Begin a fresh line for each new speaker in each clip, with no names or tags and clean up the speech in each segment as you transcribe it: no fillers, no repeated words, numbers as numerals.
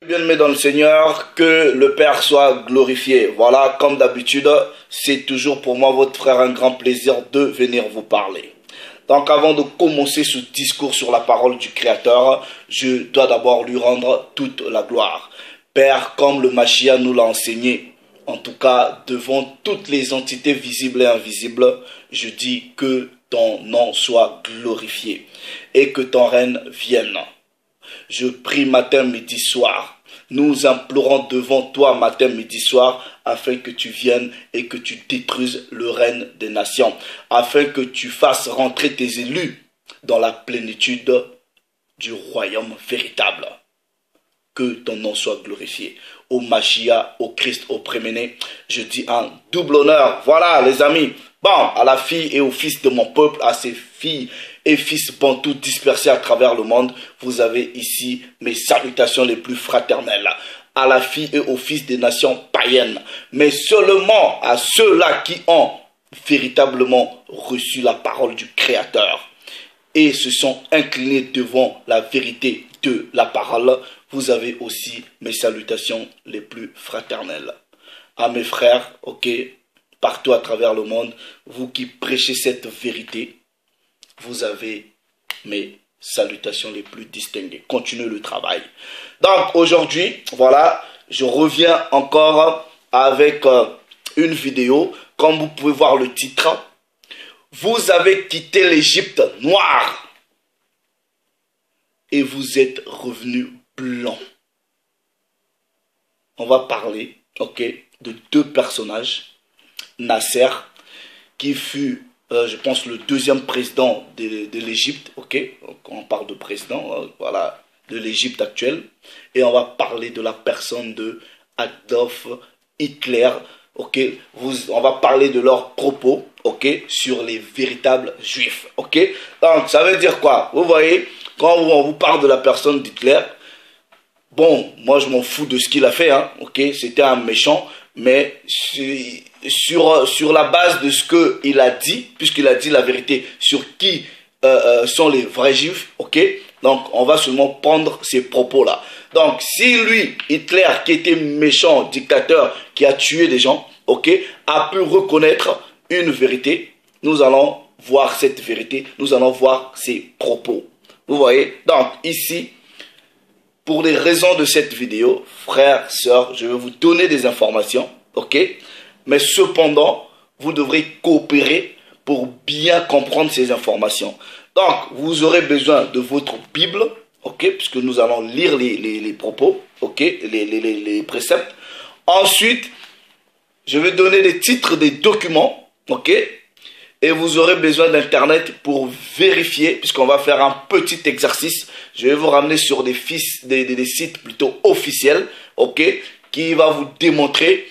Bien-aimés dans le Seigneur, que le Père soit glorifié. Voilà, comme d'habitude, c'est toujours pour moi, votre frère, un grand plaisir de venir vous parler. Donc avant de commencer ce discours sur la parole du Créateur, je dois d'abord lui rendre toute la gloire. Père, comme le Mashiach nous l'a enseigné, en tout cas devant toutes les entités visibles et invisibles, je dis que ton nom soit glorifié et que ton règne vienne. Je prie matin, midi, soir. Nous implorons devant toi matin, midi, soir, afin que tu viennes et que tu détruises le règne des nations, afin que tu fasses rentrer tes élus dans la plénitude du royaume véritable. Que ton nom soit glorifié. Au Mashiach, au Christ, au préméné, je dis un double honneur. Voilà les amis. Bon, à la fille et au fils de mon peuple, à ses filles et fils bantous dispersés à travers le monde, vous avez ici mes salutations les plus fraternelles. À la fille et aux fils des nations païennes, mais seulement à ceux-là qui ont véritablement reçu la parole du Créateur et se sont inclinés devant la vérité de la parole, vous avez aussi mes salutations les plus fraternelles. À mes frères, ok, partout à travers le monde, vous qui prêchez cette vérité, vous avez mes salutations les plus distinguées. Continuez le travail. Donc aujourd'hui, voilà, je reviens encore avec une vidéo. Comme vous pouvez voir le titre, vous avez quitté l'Égypte noire et vous êtes revenu blanc. On va parler, ok, de deux personnages. Nasser, qui fut, je pense, le deuxième président de l'Égypte, ok, donc on parle de président, voilà, de l'Égypte actuelle, et on va parler de la personne de Adolf Hitler, ok, on va parler de leurs propos, ok, sur les véritables juifs, ok. Donc ça veut dire quoi? Vous voyez, quand on vous parle de la personne d'Hitler, bon, moi je m'en fous de ce qu'il a fait, hein, ok, c'était un méchant, mais sur la base de ce qu'il a dit, puisqu'il a dit la vérité sur qui sont les vrais juifs, ok, donc on va seulement prendre ces propos-là. Donc si lui, Hitler, qui était méchant, dictateur, qui a tué des gens, ok, a pu reconnaître une vérité, nous allons voir cette vérité, nous allons voir ses propos. Vous voyez, donc ici, pour les raisons de cette vidéo, frères, sœurs, je vais vous donner des informations, ok? Mais cependant, vous devrez coopérer pour bien comprendre ces informations. Donc, vous aurez besoin de votre Bible, ok? Puisque nous allons lire les propos, ok? Les préceptes. Ensuite, je vais donner les titres des documents, ok? Et vous aurez besoin d'Internet pour vérifier, puisqu'on va faire un petit exercice. Je vais vous ramener sur des sites plutôt officiels, ok, qui va vous démontrer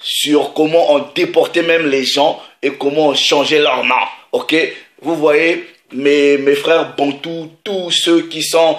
sur comment on déportait même les gens et comment on changeait leur nom, ok. Vous voyez, mes frères bantous, tous ceux qui sont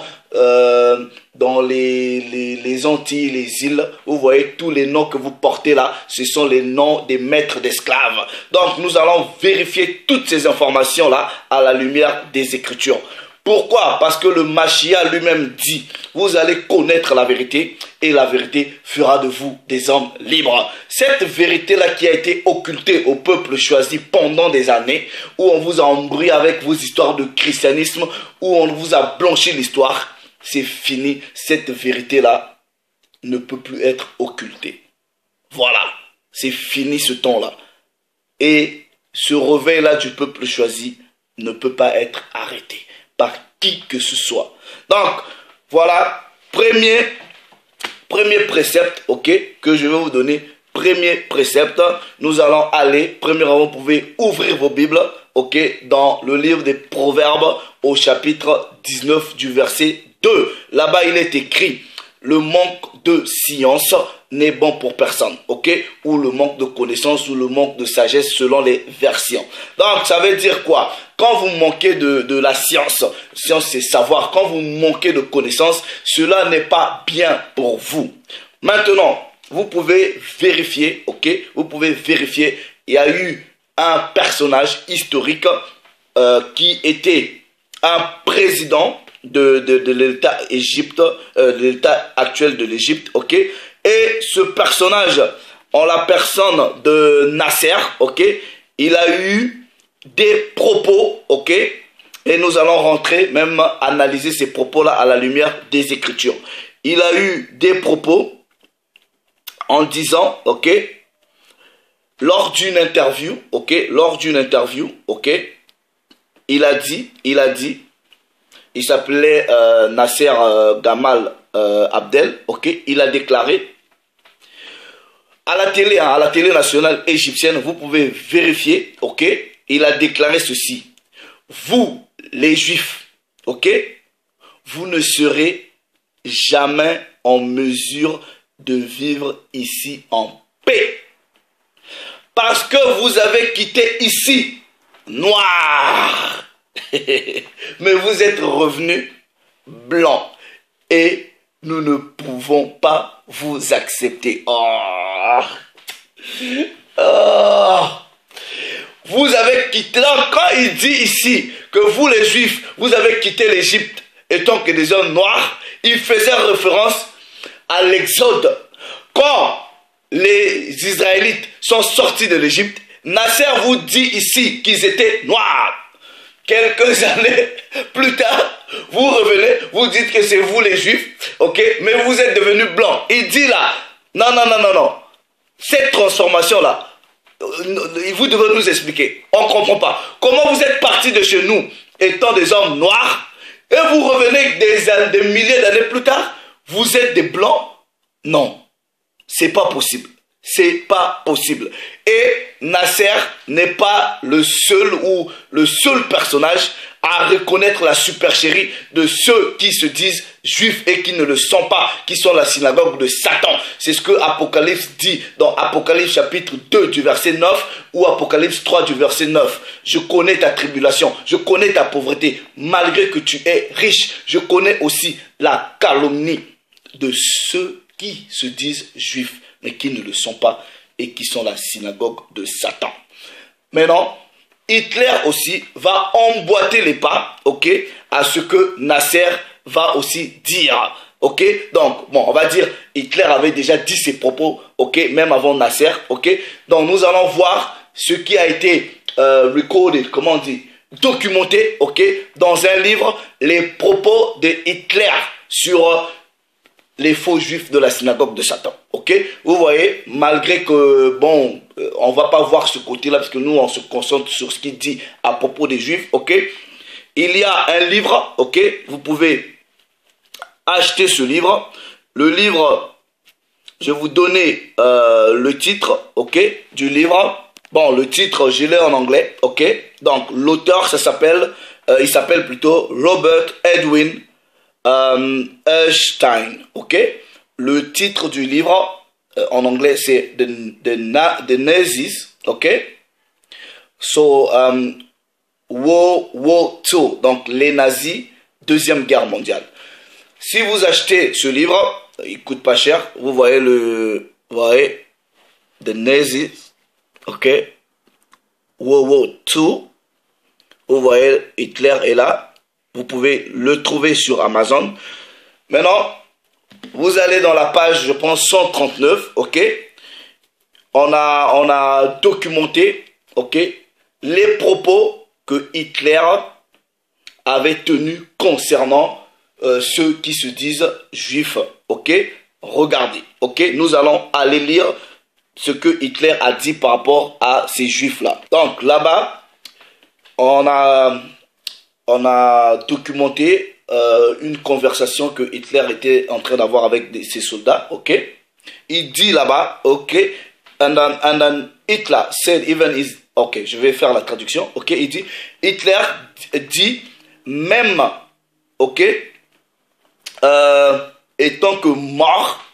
dans les Antilles, les îles, vous voyez tous les noms que vous portez là, ce sont les noms des maîtres d'esclaves. Donc nous allons vérifier toutes ces informations là à la lumière des Écritures. Pourquoi? Parce que le Mashiach lui-même dit, vous allez connaître la vérité et la vérité fera de vous des hommes libres. Cette vérité-là qui a été occultée au peuple choisi pendant des années, où on vous a embrouillé avec vos histoires de christianisme, où on vous a blanchi l'histoire, c'est fini. Cette vérité-là ne peut plus être occultée. Voilà, c'est fini ce temps-là. Et ce réveil-là du peuple choisi ne peut pas être arrêté par qui que ce soit. Donc, voilà, premier précepte, ok, que je vais vous donner. Premier précepte, nous allons aller, premièrement, vous pouvez ouvrir vos Bibles, ok, dans le livre des Proverbes, au chapitre 19 du verset 2. Là-bas, il est écrit, le manque de science n'est bon pour personne, ok, ou le manque de connaissance, ou le manque de sagesse selon les versions. Donc, ça veut dire quoi? Quand vous manquez de la science, science c'est savoir, quand vous manquez de connaissance, cela n'est pas bien pour vous. Maintenant, vous pouvez vérifier, ok, vous pouvez vérifier, il y a eu un personnage historique qui était un président, de l'État Égypte, de l'État actuel de l'Égypte, ok. Et ce personnage, en la personne de Nasser, ok, il a eu des propos, ok, et nous allons rentrer, même analyser ces propos-là à la lumière des Écritures. Il a eu des propos en disant, ok, lors d'une interview, ok, ok, il a dit, il s'appelait Nasser Gamal Abdel, ok, il a déclaré à la télé nationale égyptienne, vous pouvez vérifier, ok, il a déclaré ceci: vous, les Juifs, ok, vous ne serez jamais en mesure de vivre ici en paix. Parce que vous avez quitté ici, noir. Mais vous êtes revenus blanc. Et nous ne pouvons pas vous accepter. Oh. Oh. Vous avez quitté, quand il dit ici que vous les Juifs, vous avez quitté l'Égypte étant que des hommes noirs, il faisait référence à l'Exode. Quand les Israélites sont sortis de l'Égypte, Nasser vous dit ici qu'ils étaient noirs. Quelques années plus tard, vous revenez, vous dites que c'est vous les Juifs, ok, mais vous êtes devenus blancs. Il dit là, non. Cette transformation-là, vous devez nous expliquer. On ne comprend pas. Comment vous êtes partis de chez nous étant des hommes noirs et vous revenez des milliers d'années plus tard, vous êtes des blancs? Non, c'est pas possible. C'est pas possible. Et Nasser n'est pas le seul personnage à reconnaître la supercherie de ceux qui se disent juifs et qui ne le sont pas, qui sont la synagogue de Satan. C'est ce que Apocalypse dit dans Apocalypse chapitre 2 du verset 9 ou Apocalypse 3 du verset 9. Je connais ta tribulation, je connais ta pauvreté, malgré que tu es riche. Je connais aussi la calomnie de ceux qui se disent juifs, mais qui ne le sont pas et qui sont la synagogue de Satan. Maintenant, Hitler aussi va emboîter les pas, ok, à ce que Nasser va aussi dire, ok. Donc, bon, on va dire, Hitler avait déjà dit ses propos, ok, même avant Nasser, ok. Donc, nous allons voir ce qui a été recorded, comment on dit, documenté, ok, dans un livre, les propos de Hitler sur les faux juifs de la synagogue de Satan, ok. Vous voyez, malgré que, bon, on va pas voir ce côté-là, parce que nous, on se concentre sur ce qu'il dit à propos des juifs, ok. Il y a un livre, ok, vous pouvez acheter ce livre. Le livre, je vais vous donner le titre, ok, du livre. Bon, le titre, je l'ai en anglais, ok. Donc, l'auteur, il s'appelle plutôt Robert Edwin Epstein, ok. Le titre du livre en anglais c'est The Nazis, ok. So World War II, donc les nazis, Deuxième Guerre mondiale. Si vous achetez ce livre, il coûte pas cher. Vous voyez The Nazis, ok. World War II. Vous voyez Hitler est là. Vous pouvez le trouver sur Amazon. Maintenant, vous allez dans la page, je pense, 139, ok. On a documenté, ok, les propos que Hitler avait tenus concernant ceux qui se disent juifs, ok. Regardez, ok. Nous allons aller lire ce que Hitler a dit par rapport à ces juifs-là. Donc, là-bas, on a documenté une conversation que Hitler était en train d'avoir avec ses soldats, ok. Il dit là-bas, ok, and then Hitler said even is, ok, je vais faire la traduction, ok. Il dit, Hitler dit même, ok, étant que mort,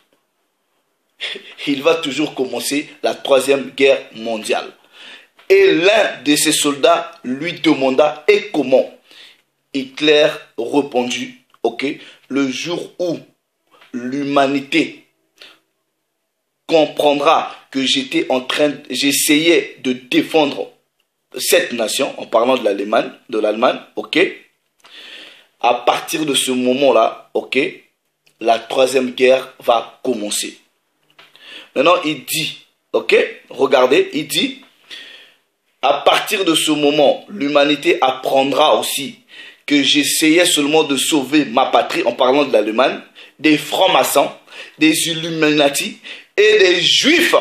il va toujours commencer la Troisième Guerre mondiale. Et l'un de ses soldats lui demanda, et comment? Hitler répondit, ok, le jour où l'humanité comprendra que j'essayais de défendre cette nation, en parlant de l'Allemagne, ok, à partir de ce moment-là, ok, la troisième guerre va commencer. Maintenant, il dit, ok, regardez, il dit, à partir de ce moment, l'humanité apprendra aussi que j'essayais seulement de sauver ma patrie, en parlant de l'Allemagne, des francs-maçons, des Illuminati et des Juifs.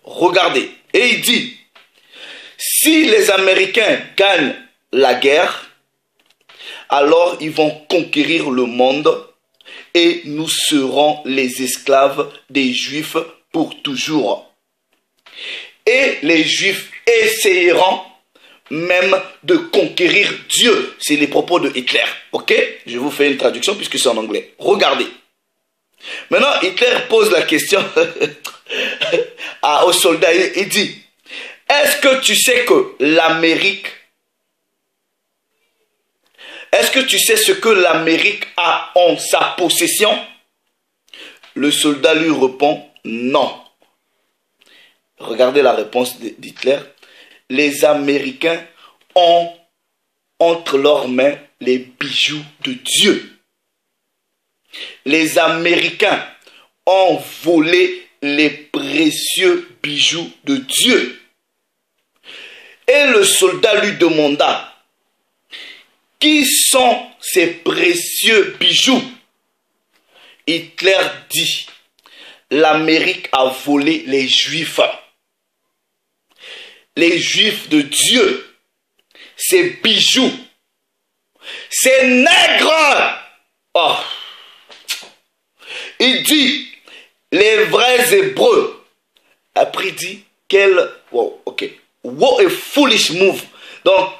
Regardez, et il dit, si les Américains gagnent la guerre, alors ils vont conquérir le monde et nous serons les esclaves des Juifs pour toujours. Et les Juifs essayeront même de conquérir Dieu. C'est les propos de Hitler. Ok? Je vous fais une traduction puisque c'est en anglais. Regardez. Maintenant, Hitler pose la question aux soldats. Il dit, est-ce que tu sais que l'Amérique, est-ce que tu sais ce que l'Amérique a en sa possession? Le soldat lui répond, non. Regardez la réponse d'Hitler. Les Américains ont entre leurs mains les bijoux de Dieu. Les Américains ont volé les précieux bijoux de Dieu. Et le soldat lui demanda, qui sont ces précieux bijoux? Hitler dit, l'Amérique a volé les Juifs. Les Juifs de Dieu, ces bijoux, ces nègres. Oh. Il dit, les vrais Hébreux. Après il dit, wow, ok. What a foolish move. Donc,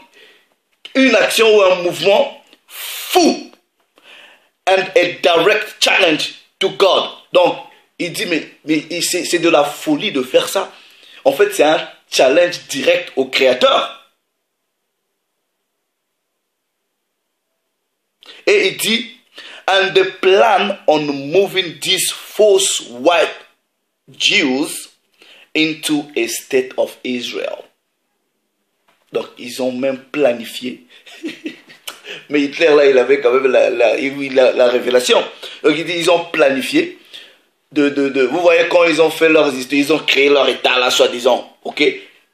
une action ou un mouvement fou. And a direct challenge to God. Donc, il dit, mais c'est de la folie de faire ça. En fait, c'est un challenge direct au Créateur. Et il dit, and the plan on moving these false white Jews into a state of Israel. Donc, ils ont même planifié. Mais Hitler, là, il avait quand même la révélation. Donc, il dit, ils ont planifié. Vous voyez, quand ils ont fait leurs histoires, ils ont créé leur état, là, soi-disant. Ok?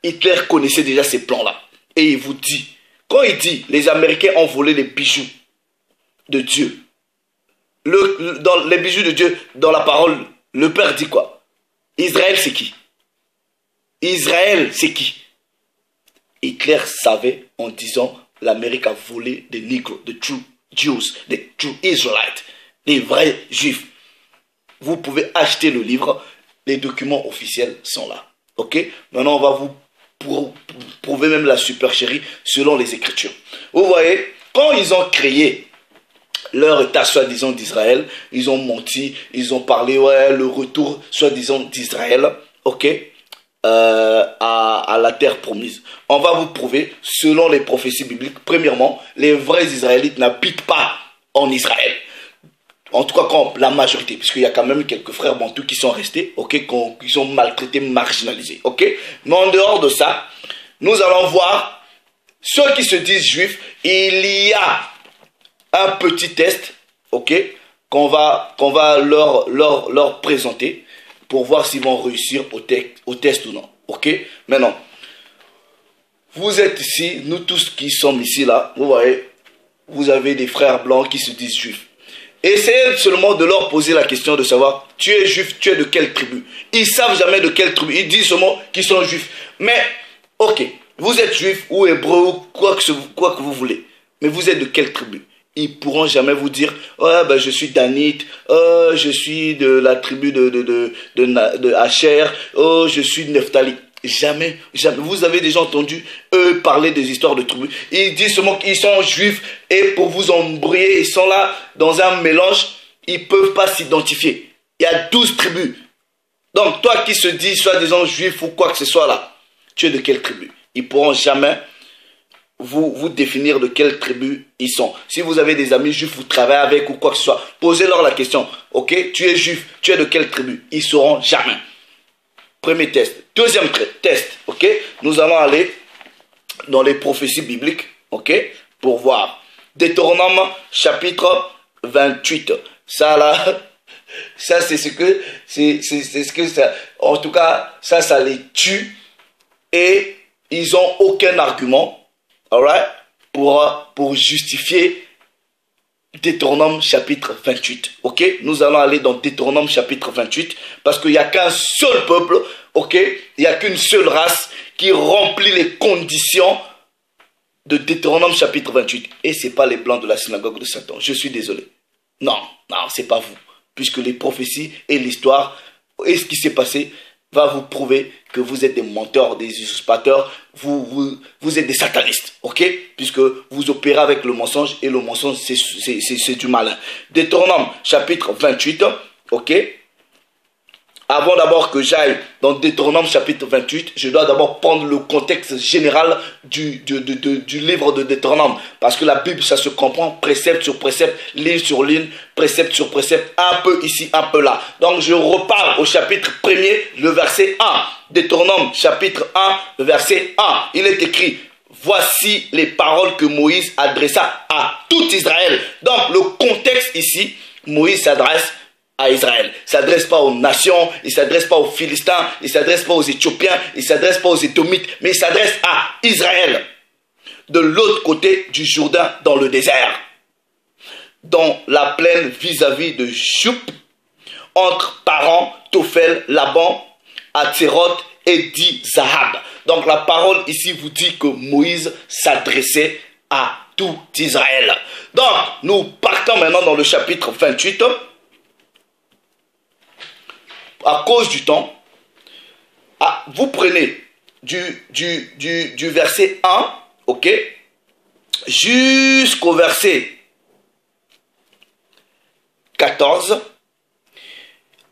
Hitler connaissait déjà ces plans-là. Et il vous dit, quand il dit, les Américains ont volé les bijoux de Dieu. Dans les bijoux de Dieu, dans la parole, le Père dit quoi? Israël, c'est qui? Israël, c'est qui? Hitler savait en disant, l'Amérique a volé des négros, des true Jews, des true Israelites, des vrais Juifs. Vous pouvez acheter le livre, les documents officiels sont là. Ok? Maintenant, on va vous prouver même la supercherie selon les Écritures. Vous voyez, quand ils ont créé leur état soi-disant d'Israël, ils ont menti, ils ont parlé, ouais, le retour soi-disant d'Israël, ok, à la terre promise. On va vous prouver, selon les prophéties bibliques, premièrement, les vrais Israélites n'habitent pas en Israël. En tout cas, quand la majorité, puisqu'il y a quand même quelques frères bantous qui sont restés, ok, qui sont maltraités, marginalisés, ok. Mais en dehors de ça, nous allons voir ceux qui se disent juifs. Il y a un petit test, ok, qu'on va leur présenter pour voir s'ils vont réussir au test ou non, ok. Maintenant, vous êtes ici, nous tous qui sommes ici là, vous voyez, vous avez des frères blancs qui se disent juifs. Essayez seulement de leur poser la question de savoir, tu es juif, tu es de quelle tribu? Ils savent jamais de quelle tribu, ils disent seulement qu'ils sont juifs. Mais, ok, vous êtes juif ou hébreu ou quoi que vous voulez, mais vous êtes de quelle tribu? Ils pourront jamais vous dire, ouais, ben, je suis danite, je suis de la tribu de Asher, oh, je suis de Nephtali. Jamais, jamais. Vous avez déjà entendu eux parler des histoires de tribus. Ils disent seulement qu'ils sont juifs et pour vous embrouiller, ils sont là dans un mélange. Ils ne peuvent pas s'identifier. Il y a 12 tribus. Donc toi qui se dis soi-disant juif ou quoi que ce soit là, tu es de quelle tribu? Ils ne pourront jamais vous définir de quelle tribu ils sont. Si vous avez des amis juifs, vous travaillez avec ou quoi que ce soit, posez-leur la question. Ok, tu es juif, tu es de quelle tribu? Ils ne sauront jamais. Premier test. Deuxième test, ok. Nous allons aller dans les prophéties bibliques, ok, pour voir Deutéronome chapitre 28. Ça là, ça c'est ce que, c'est ce que ça, en tout cas, ça les tue et ils n'ont aucun argument, alright, pour justifier Deutéronome chapitre 28, ok? Nous allons aller dans Deutéronome chapitre 28 parce qu'il n'y a qu'un seul peuple, ok? Il n'y a qu'une seule race qui remplit les conditions de Deutéronome chapitre 28. Et ce n'est pas les blancs de la synagogue de Satan. Je suis désolé. Non, ce n'est pas vous. Puisque les prophéties et l'histoire et ce qui s'est passé va vous prouver que vous êtes des menteurs, des usurpateurs, vous êtes des satanistes, ok? Puisque vous opérez avec le mensonge et le mensonge c'est du malin. Deutéronome chapitre 28, ok? Avant d'abord que j'aille dans Deutéronome chapitre 28, je dois d'abord prendre le contexte général du livre de Deutéronome. Parce que la Bible, ça se comprend précepte sur précepte, ligne sur ligne, précepte sur précepte, un peu ici, un peu là. Donc je repars au chapitre 1er, le verset 1. Deutéronome chapitre 1, le verset 1. Il est écrit: voici les paroles que Moïse adressa à tout Israël. Donc le contexte ici, Moïse s'adresse à Israël. Il ne s'adresse pas aux nations, il ne s'adresse pas aux Philistins, il ne s'adresse pas aux Éthiopiens, il ne s'adresse pas aux Édomites, mais il s'adresse à Israël. De l'autre côté du Jourdain, dans le désert. Dans la plaine vis-à-vis de Choup, entre Paran, Tophel, Laban, Hatzeroth et Di-Zahab. Donc la parole ici vous dit que Moïse s'adressait à tout Israël. Donc nous partons maintenant dans le chapitre 28. À cause du temps, vous prenez du verset 1, ok, jusqu'au verset 14,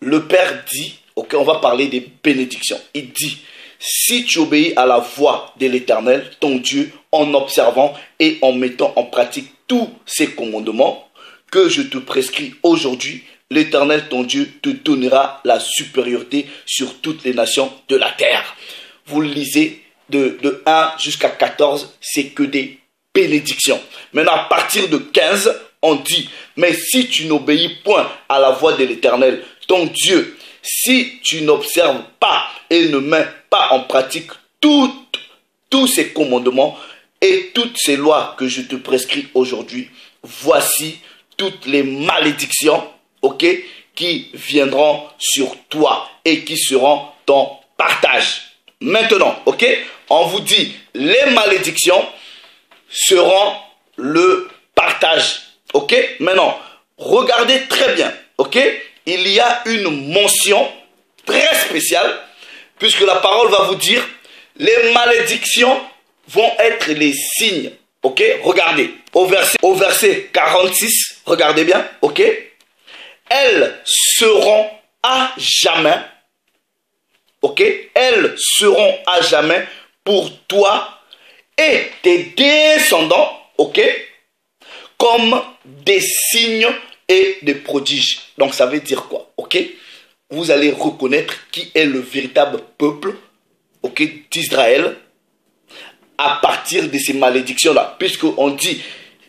le Père dit, ok, on va parler des bénédictions. Il dit: si tu obéis à la voix de l'Éternel, ton Dieu, en observant et en mettant en pratique tous ses commandements que je te prescris aujourd'hui, l'Éternel, ton Dieu, te donnera la supériorité sur toutes les nations de la terre. Vous le lisez de 1 jusqu'à 14, c'est que des bénédictions. Maintenant, à partir de 15, on dit: mais si tu n'obéis point à la voix de l'Éternel, ton Dieu, si tu n'observes pas et ne mets pas en pratique tous ces commandements et toutes ces lois que je te prescris aujourd'hui, voici toutes les malédictions, ok, qui viendront sur toi et qui seront ton partage. Maintenant, ok, on vous dit les malédictions seront le partage, ok. Maintenant, regardez très bien, ok, il y a une mention très spéciale puisque la parole va vous dire les malédictions vont être les signes, ok. Regardez au verset 46, regardez bien, ok. Elles seront à jamais, ok, elles seront à jamais pour toi et tes descendants, ok, comme des signes et des prodiges. Donc ça veut dire quoi, ok? Vous allez reconnaître qui est le véritable peuple, ok, d'Israël à partir de ces malédictions-là, puisqu'on dit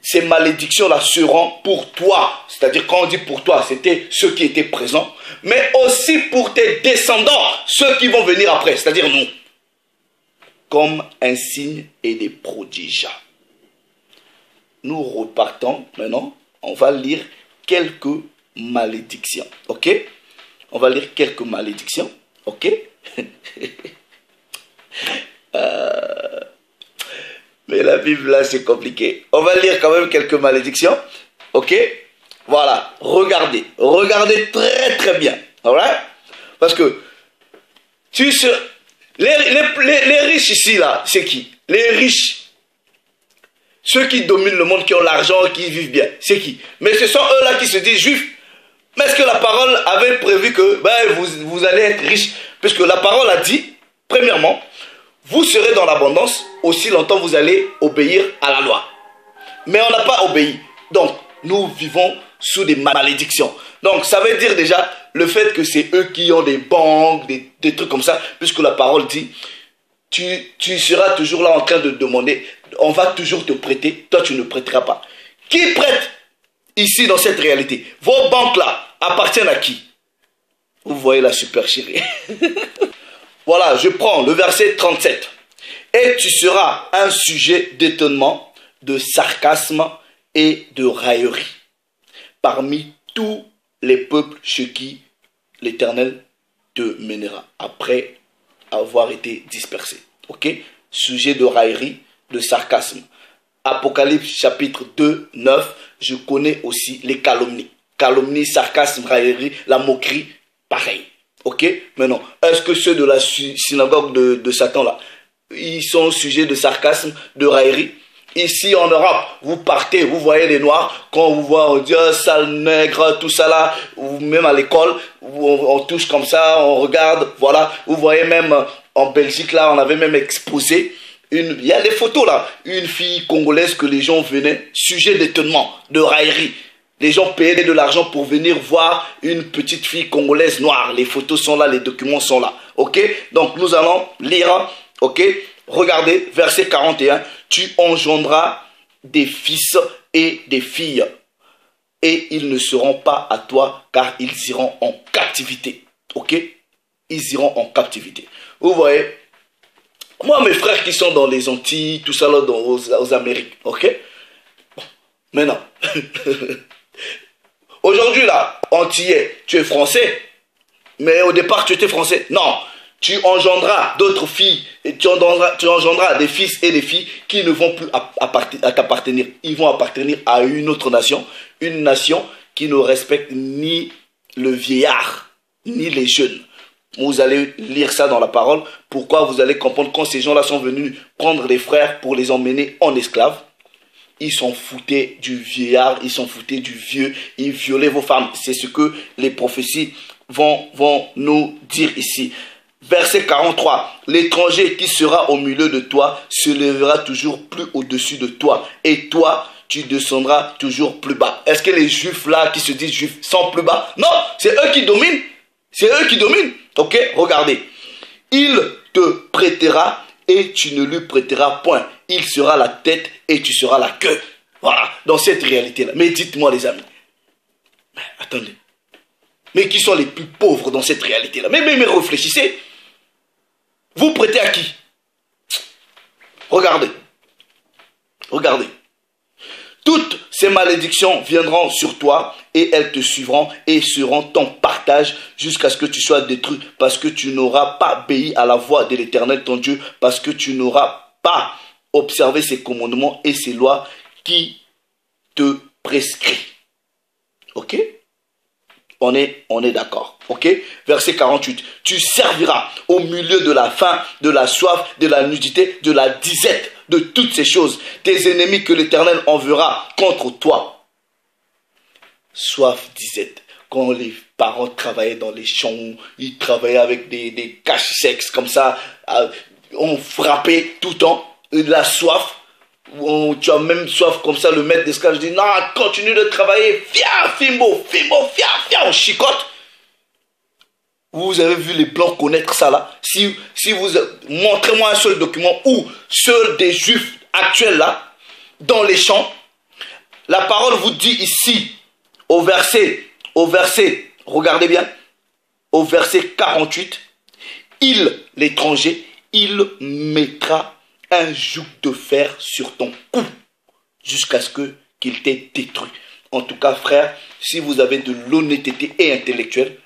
ces malédictions-là seront pour toi. C'est-à-dire, quand on dit pour toi, c'était ceux qui étaient présents, mais aussi pour tes descendants, ceux qui vont venir après, c'est-à-dire nous. Comme un signe et des prodiges. Nous repartons maintenant, on va lire quelques malédictions, ok? On va lire quelques malédictions, ok? Mais la Bible là c'est compliqué. On va lire quand même quelques malédictions. Ok? Voilà. Regardez. Regardez très très bien. Alright? Parce que les riches ici là, c'est qui? Les riches. Ceux qui dominent le monde, qui ont l'argent, qui vivent bien. C'est qui? Mais ce sont eux là qui se disent juifs. Mais est-ce que la parole avait prévu que vous allez être riches? Puisque la parole a dit, premièrement, vous serez dans l'abondance aussi longtemps vous allez obéir à la loi. Mais on n'a pas obéi. Donc, nous vivons sous des malédictions. Donc, ça veut dire déjà le fait que c'est eux qui ont des banques, des trucs comme ça, puisque la parole dit, tu seras toujours là en train de demander, on va toujours te prêter, toi tu ne prêteras pas. Qui prête ici dans cette réalité? Vos banques-là appartiennent à qui? Vous voyez la supercherie. Voilà, je prends le verset 37. Et tu seras un sujet d'étonnement, de sarcasme et de raillerie parmi tous les peuples chez qui l'Éternel te mènera après avoir été dispersé. Ok? Sujet de raillerie, de sarcasme. Apocalypse chapitre 2, 9, je connais aussi les calomnies. Calomnie, sarcasme, raillerie, la moquerie, pareil. Ok? Maintenant, est-ce que ceux de la synagogue de Satan là, ils sont sujets de sarcasme, de raillerie? Ici en Europe, vous partez, vous voyez les Noirs, quand vous voyez, on dit sale nègre, tout ça là, ou même à l'école, on touche comme ça, on regarde, voilà. Vous voyez même en Belgique là, on avait même exposé, il y a des photos là, une fille congolaise que les gens venaient, sujet d'étonnement, de raillerie. Les gens payaient de l'argent pour venir voir une petite fille congolaise noire. Les photos sont là, les documents sont là. Ok? Donc nous allons lire, ok? Regardez, verset 41. Tu engendras des fils et des filles. Et ils ne seront pas à toi car ils iront en captivité. Ok? Ils iront en captivité. Vous voyez? Moi, mes frères qui sont dans les Antilles, tout ça là, aux Amériques. Ok? Bon, maintenant. Aujourd'hui là, Antillais, tu es français, mais au départ tu étais français. Non, tu engendras d'autres filles, et tu engendras des fils et des filles qui ne vont plus t'appartenir. Ils vont appartenir à une autre nation, une nation qui ne respecte ni le vieillard, ni les jeunes. Vous allez lire ça dans la parole, pourquoi vous allez comprendre quand ces gens-là sont venus prendre les frères pour les emmener en esclaves. Ils s'en foutaient du vieillard, ils s'en foutaient du vieux, ils violaient vos femmes. C'est ce que les prophéties vont nous dire ici. Verset 43. L'étranger qui sera au milieu de toi se lèvera toujours plus au-dessus de toi. Et toi, tu descendras toujours plus bas. Est-ce que les juifs là qui se disent juifs sont plus bas? Non, c'est eux qui dominent. C'est eux qui dominent. Ok, regardez. Il te prêtera et tu ne lui prêteras point. Il sera la tête et tu seras la queue. Voilà, dans cette réalité-là. Mais dites-moi les amis. Mais attendez. Mais qui sont les plus pauvres dans cette réalité-là? Mais réfléchissez. Vous prêtez à qui? Regardez. Regardez. Toutes ces malédictions viendront sur toi et elles te suivront et seront ton partage jusqu'à ce que tu sois détruit parce que tu n'auras pas obéi à la voix de l'Éternel ton Dieu, parce que tu n'auras pas observé ses commandements et ses lois qui te prescrit. Ok? On est d'accord. Ok? Verset 48. Tu serviras au milieu de la faim, de la soif, de la nudité, de la disette, de toutes ces choses. Tes ennemis que l'Éternel enverra contre toi. Soif, disette. Quand les parents travaillaient dans les champs, ils travaillaient avec des caches-sexes comme ça. On frappait tout le temps. La soif. Tu as même soif comme ça, le maître d'esclave dit non, continue de travailler, viens, Fimbo, viens, on chicote. Vous avez vu les blancs connaître ça là? Si vous montrez-moi un seul document où ceux des juifs actuels là, dans les champs, la parole vous dit ici, au verset, regardez bien, au verset 48, l'étranger, il mettra un joug de fer sur ton cou jusqu'à ce qu'il t'ait détruit. En tout cas, frère, si vous avez de l'honnêteté et intellectuelle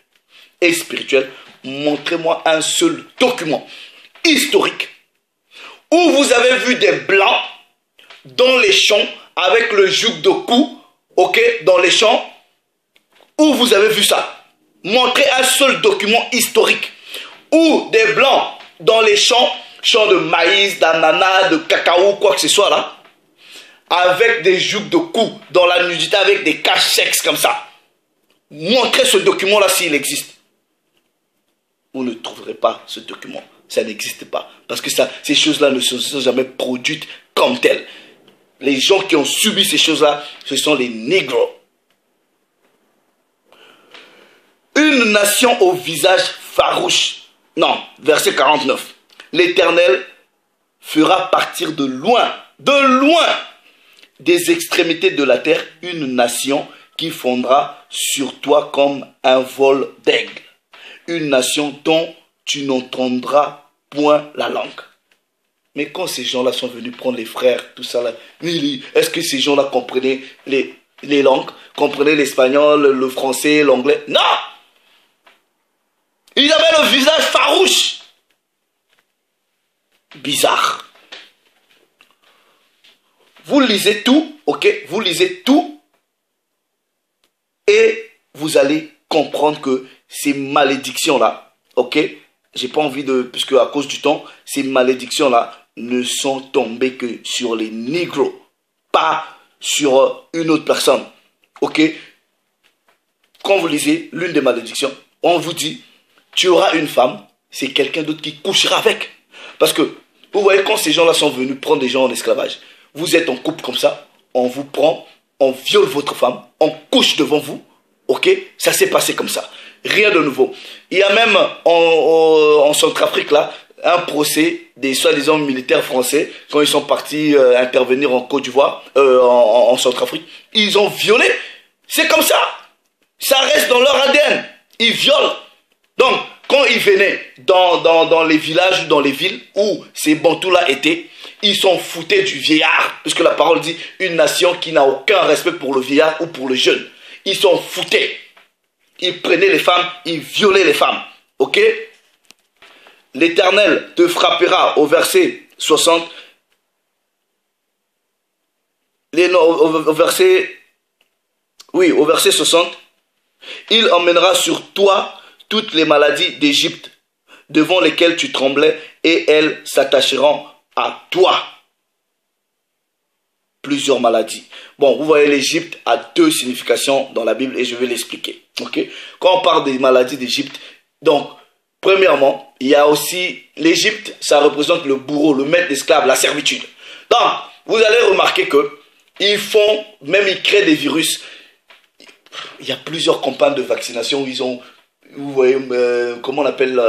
et spirituelle, montrez-moi un seul document historique où vous avez vu des blancs dans les champs avec le joug de cou, ok, dans les champs, où vous avez vu ça. Montrez un seul document historique où des blancs dans les champs de maïs, d'ananas, de cacao, quoi que ce soit là, avec des jougs de cou, dans la nudité, avec des caches-sexes comme ça. Montrez ce document-là s'il existe. Vous ne trouverez pas ce document. Ça n'existe pas. Parce que ces choses-là ne se sont jamais produites comme telles. Les gens qui ont subi ces choses-là, ce sont les négros. Une nation au visage farouche. Non, verset 49. L'Éternel fera partir de loin, des extrémités de la terre une nation qui fondera sur toi comme un vol d'aigle. Une nation dont tu n'entendras point la langue. Mais quand ces gens-là sont venus prendre les frères, tout ça là, est-ce que ces gens-là comprenaient les langues, comprenaient l'espagnol, le français, l'anglais? Non! Ils avaient le visage farouche. Bizarre. Vous lisez tout, ok? Vous lisez tout et vous allez comprendre que ces malédictions-là, ok? J'ai pas envie de, puisque à cause du temps, ces malédictions-là ne sont tombées que sur les négros, pas sur une autre personne, ok? Quand vous lisez l'une des malédictions, on vous dit, tu auras une femme, c'est quelqu'un d'autre qui couchera avec. Parce que, vous voyez, quand ces gens-là sont venus prendre des gens en esclavage, vous êtes en couple comme ça, on vous prend, on viole votre femme, on couche devant vous, ok? Ça s'est passé comme ça. Rien de nouveau. Il y a même en Centrafrique, là, un procès des soi-disant militaires français, quand ils sont partis intervenir en Côte d'Ivoire, en Centrafrique, ils ont violé. C'est comme ça. Ça reste dans leur ADN. Ils violent. Donc, quand ils venaient dans les villages ou dans les villes où ces bantous-là étaient, ils s'en foutaient du vieillard. Puisque la parole dit, une nation qui n'a aucun respect pour le vieillard ou pour le jeune. Ils s'en foutaient. Ils prenaient les femmes, ils violaient les femmes. Ok? L'Éternel te frappera au verset 60. Au verset 60. Il emmènera sur toi toutes les maladies d'Égypte devant lesquelles tu tremblais et elles s'attacheront à toi. Plusieurs maladies. Bon, vous voyez, l'Égypte a deux significations dans la Bible et je vais l'expliquer. Okay? Quand on parle des maladies d'Égypte, donc, premièrement, il y a aussi l'Égypte, ça représente le bourreau, le maître d'esclaves, la servitude. Donc, vous allez remarquer que ils créent des virus. Il y a plusieurs campagnes de vaccination où ils ont, vous voyez, comment on appelle,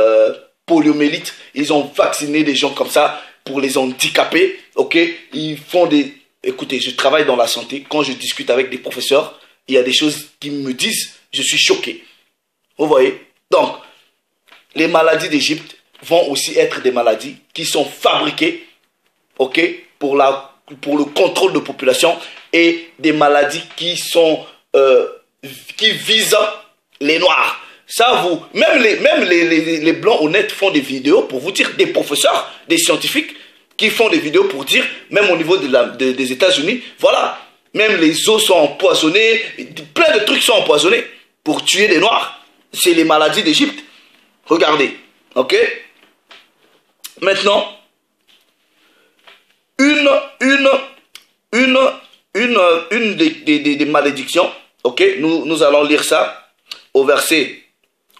poliomyélite. Ils ont vacciné des gens comme ça pour les handicaper, ok? Ils font des... Écoutez, je travaille dans la santé. Quand je discute avec des professeurs, il y a des choses qui me disent, je suis choqué. Vous voyez? Donc, les maladies d'Égypte vont aussi être des maladies qui sont fabriquées, ok, pour le contrôle de population et des maladies qui visent les Noirs. Ça, même les Blancs honnêtes font des vidéos pour vous dire, des professeurs, des scientifiques, qui font des vidéos pour dire, même au niveau des États-Unis, voilà, même les eaux sont empoisonnées, plein de trucs sont empoisonnés pour tuer les Noirs. C'est les maladies d'Égypte. Regardez, ok? Maintenant, une des malédictions, ok? Nous allons lire ça au verset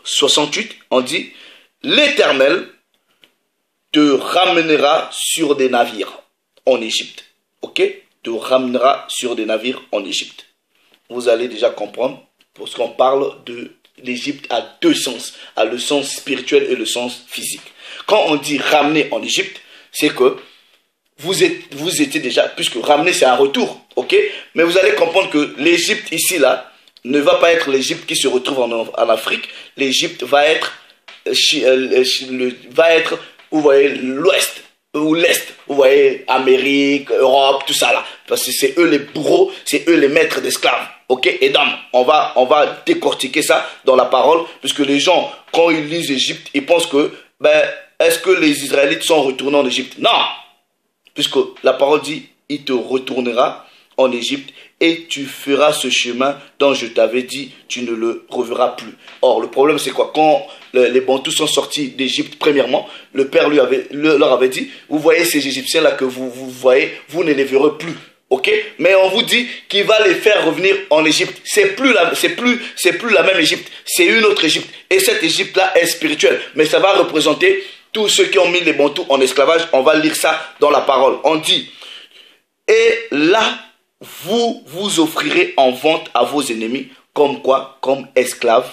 68, on dit, l'Éternel te ramènera sur des navires en Égypte. Ok? Te ramènera sur des navires en Égypte. Vous allez déjà comprendre, parce qu'on parle de l'Égypte à deux sens, à le sens spirituel et le sens physique. Quand on dit ramener en Égypte, c'est que vous étiez déjà, puisque ramener c'est un retour, ok? Mais vous allez comprendre que l'Égypte ici, là, ne va pas être l'Égypte qui se retrouve en Afrique. L'Égypte va être, vous voyez, l'Ouest ou l'Est, vous voyez, Amérique, Europe, tout ça là. Parce que c'est eux les bourreaux, c'est eux les maîtres d'esclaves. Ok? Et donc, on va décortiquer ça dans la parole, puisque les gens, quand ils lisent Égypte, ils pensent que, est-ce que les Israélites sont retournés en Égypte? Non! Puisque la parole dit, il te retournera en Égypte et tu feras ce chemin dont je t'avais dit, tu ne le reverras plus. Or, le problème, c'est quoi? Quand les Bantous sont sortis d'Égypte, premièrement, le Père leur avait dit, vous voyez ces Égyptiens-là que vous voyez, vous ne les verrez plus. Ok? Mais on vous dit qu'il va les faire revenir en Égypte. C'est plus la même Égypte. C'est une autre Égypte. Et cette Égypte-là est spirituelle. Mais ça va représenter tous ceux qui ont mis les Bantous en esclavage. On va lire ça dans la parole. On dit, et là, vous vous offrirez en vente à vos ennemis, comme quoi? Comme esclaves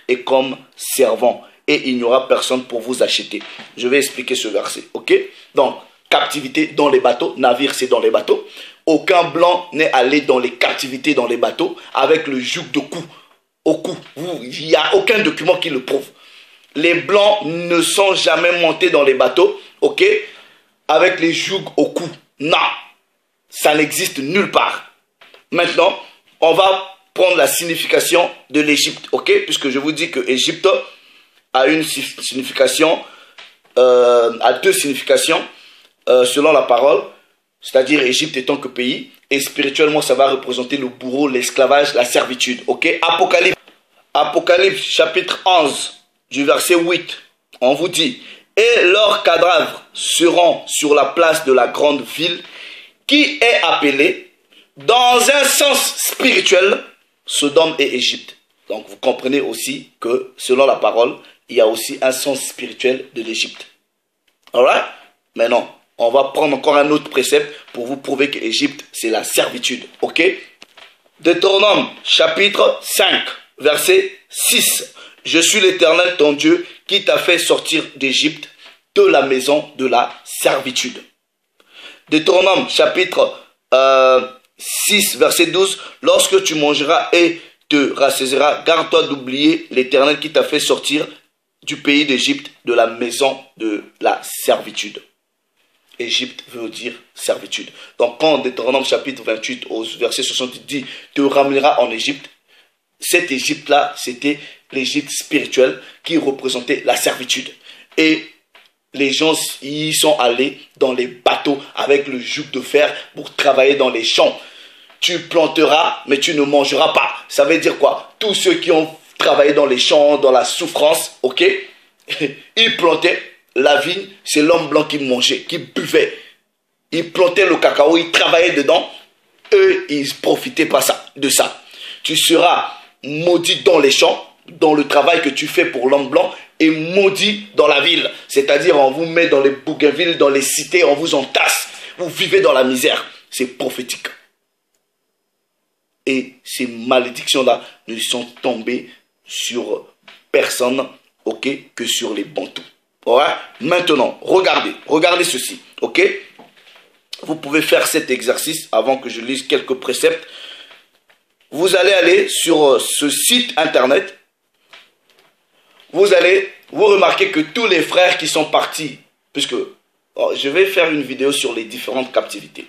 et comme servants. Et il n'y aura personne pour vous acheter. Je vais expliquer ce verset, ok? Donc, captivité dans les bateaux, navire c'est dans les bateaux. aucun blanc n'est allé dans les captivités, dans les bateaux, avec le joug de cou, au cou. Il n'y a aucun document qui le prouve. Les blancs ne sont jamais montés dans les bateaux, ok, avec les jougs au cou. Non, ça n'existe nulle part. Maintenant, on va prendre la signification de l'Égypte, ok, puisque je vous dis que Égypte a une signification, a deux significations selon la parole, c'est-à-dire Égypte étant que pays, et spirituellement ça va représenter le bourreau, l'esclavage, la servitude, ok. Apocalypse chapitre 11 du verset 8, on vous dit, et leurs cadavres seront sur la place de la grande ville qui est appelée, dans un sens spirituel, Sodome et Égypte. Donc vous comprenez aussi que selon la parole, il y a aussi un sens spirituel de l'Égypte. Alright? Maintenant, on va prendre encore un autre précepte pour vous prouver que Égypte, c'est la servitude. Ok? Deutéronome chapitre 5, verset 6. Je suis l'Éternel ton Dieu qui t'a fait sortir d'Égypte, de la maison de la servitude. Deutéronome chapitre 6, verset 12. Lorsque tu mangeras et te rassasiras, garde-toi d'oublier l'Éternel qui t'a fait sortir du pays d'Égypte, de la maison de la servitude. Égypte veut dire servitude. Donc quand Deutéronome chapitre 28 au verset 60 dit te ramèneras en Égypte, cette Égypte-là, c'était l'Égypte spirituelle qui représentait la servitude. Et les gens y sont allés dans les bateaux avec le joug de fer pour travailler dans les champs. Tu planteras, mais tu ne mangeras pas. Ça veut dire quoi? Tous ceux qui ont travaillé dans les champs, dans la souffrance, ok, ils plantaient la vigne, c'est l'homme blanc qui mangeait, qui buvait. Ils plantaient le cacao, ils travaillaient dedans. Eux, ils ne profitaient pas de ça. Tu seras maudit dans les champs, dans le travail que tu fais pour l'homme blanc, et maudit dans la ville. C'est-à-dire, on vous met dans les bougainvilles, dans les cités, on vous entasse. Vous vivez dans la misère. C'est prophétique. Et ces malédictions-là ne sont tombées sur personne, ok, que sur les Bantous. Ouais. Maintenant, regardez ceci, ok. Vous pouvez faire cet exercice avant que je lise quelques préceptes. Vous allez aller sur ce site internet. Vous allez vous remarquer que tous les frères qui sont partis, puisque je vais faire une vidéo sur les différentes captivités.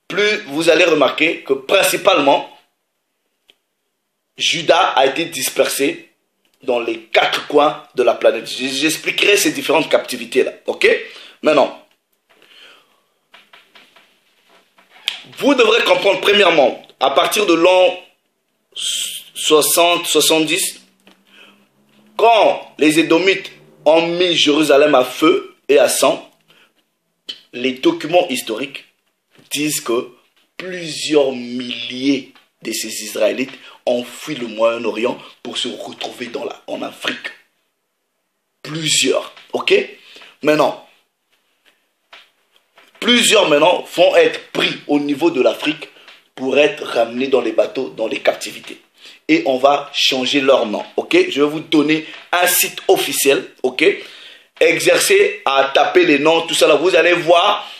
Plus vous allez remarquer que principalement, Judas a été dispersé dans les 4 coins de la planète. J'expliquerai ces différentes captivités-là, ok? Maintenant, vous devrez comprendre premièrement, à partir de l'an 60-70, quand les Édomites ont mis Jérusalem à feu et à sang, les documents historiques disent que plusieurs milliers de ces Israélites ont fui le Moyen-Orient pour se retrouver en Afrique. Plusieurs, ok? Maintenant, plusieurs maintenant vont être pris au niveau de l'Afrique pour être ramenés dans les bateaux, dans les captivités. Et on va changer leur nom, ok? Je vais vous donner un site officiel, ok? Exercez à taper les noms, tout ça là, vous allez voir.